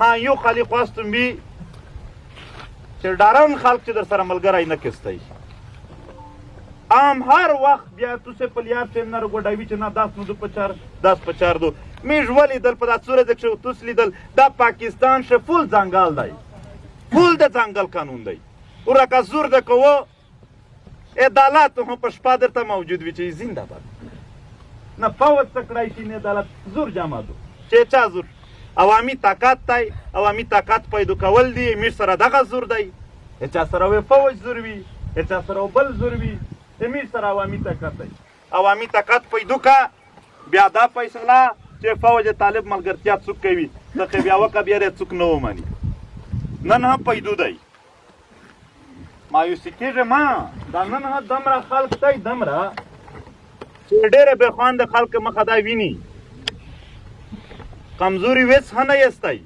ها یو خالی خواستم وي چې ډارن خلک چې در سره ملګری نه کستی عام هر وقت بیا تو سے پلیار چې نه رګوډوي چې نه داس نو دو پچار داس پچار دو میږ ولیدل په دا صورت کې توس لیدل دا پاکستان شه فول ځنګل دی فول د ځنګل قانون دی ورکه زور د کوو عدالت هم په شپه درته موجود وي چې زنده باد نه فوت څه کړی شي نه عدالت زور جمع دو چې چا زور عوامي طاقت دی عوامي طاقت پیدا کول دی میږ سره دغه زور دی چا سره فوج زور وي چا سره بل زور وي میږ سره عوامي طاقت دی عوامي طاقت پیدا کا بیا دا فیصله چې فوج طالب ملګرتیا څوک کوي دغه بیا وکه بیا څوک نه ومني نن هم پیدا دی مایوسي کېږه ما دا نن هم دومره خلک دی دومره چې ډېرې بېخوانده خلک مخه دا ویني کمزوري ویس هم نه یستی